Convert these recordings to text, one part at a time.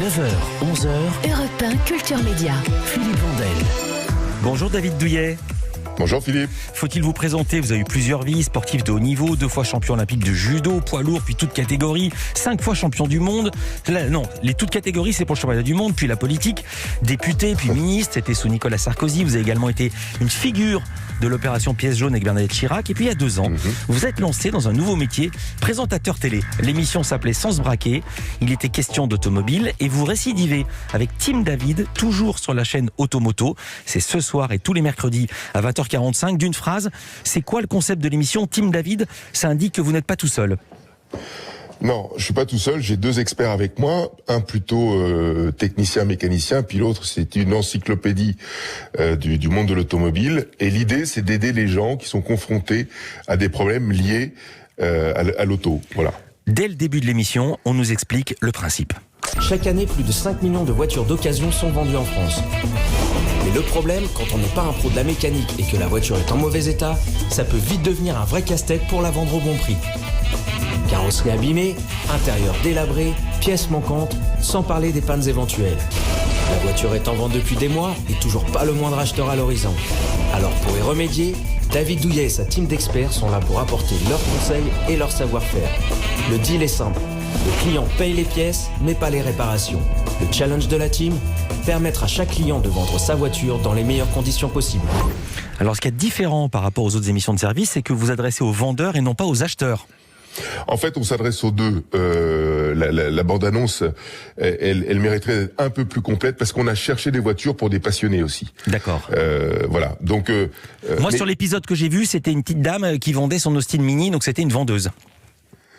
9h, 11h, Europe 1 Culture Média. Philippe Vandel. Bonjour David Douillet. Bonjour Philippe. Faut-il vous présenter? Vous avez eu plusieurs vies, sportif de haut niveau, 2 fois champion olympique de judo, poids lourd, puis toutes catégories, 5 fois champion du monde. Là, non, les toutes catégories, c'est pour le championnat du monde, puis la politique, député, puis ministre, c'était sous Nicolas Sarkozy. Vous avez également été une figure de l'opération Pièce jaune avec Bernadette Chirac. Et puis il y a 2 ans, vous êtes lancé dans un nouveau métier, présentateur télé. L'émission s'appelait Sans se braquer. Il était question d'automobile et vous récidivez avec Team David, toujours sur la chaîne Automoto. C'est ce soir et tous les mercredis à 20h45. D'une phrase, c'est quoi le concept de l'émission Team David? Ça indique que vous n'êtes pas tout seul. Non, je suis pas tout seul, j'ai 2 experts avec moi, un plutôt technicien, mécanicien, puis l'autre c'est une encyclopédie du monde de l'automobile. Et l'idée c'est d'aider les gens qui sont confrontés à des problèmes liés à l'auto. Voilà. Dès le début de l'émission, on nous explique le principe. Chaque année, plus de 5 millions de voitures d'occasion sont vendues en France. Mais le problème, quand on n'est pas un pro de la mécanique et que la voiture est en mauvais état, ça peut vite devenir un vrai casse-tête pour la vendre au bon prix. Carrosserie abîmée, intérieur délabré, pièces manquantes, sans parler des pannes éventuelles. La voiture est en vente depuis des mois et toujours pas le moindre acheteur à l'horizon. Alors pour y remédier, David Douillet et sa team d'experts sont là pour apporter leurs conseils et leur savoir-faire. Le deal est simple. Le client paye les pièces, mais pas les réparations. Le challenge de la team, permettre à chaque client de vendre sa voiture dans les meilleures conditions possibles. Alors ce qui est différent par rapport aux autres émissions de service, c'est que vous vous adressez aux vendeurs et non pas aux acheteurs. En fait, on s'adresse aux deux. La bande-annonce, elle mériterait d'être un peu plus complète parce qu'on a cherché des voitures pour des passionnés aussi. D'accord. Voilà. Donc moi, sur l'épisode que j'ai vu, c'était une petite dame qui vendait son Austin Mini, donc c'était une vendeuse.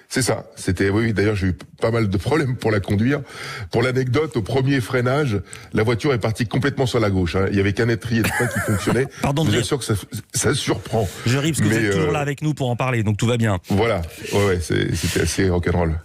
C'est ça. C'était, oui, d'ailleurs, j'ai eu pas mal de problèmes pour la conduire. Pour l'anecdote, au premier freinage, la voiture est partie complètement sur la gauche. Hein. Il y avait qu'un étrier de frein qui fonctionnait. Pardon de je rire. suis sûr que ça surprend. Je ris parce que vous êtes toujours là avec nous pour en parler, donc tout va bien. Voilà. Ouais, c'était assez rock'n'roll.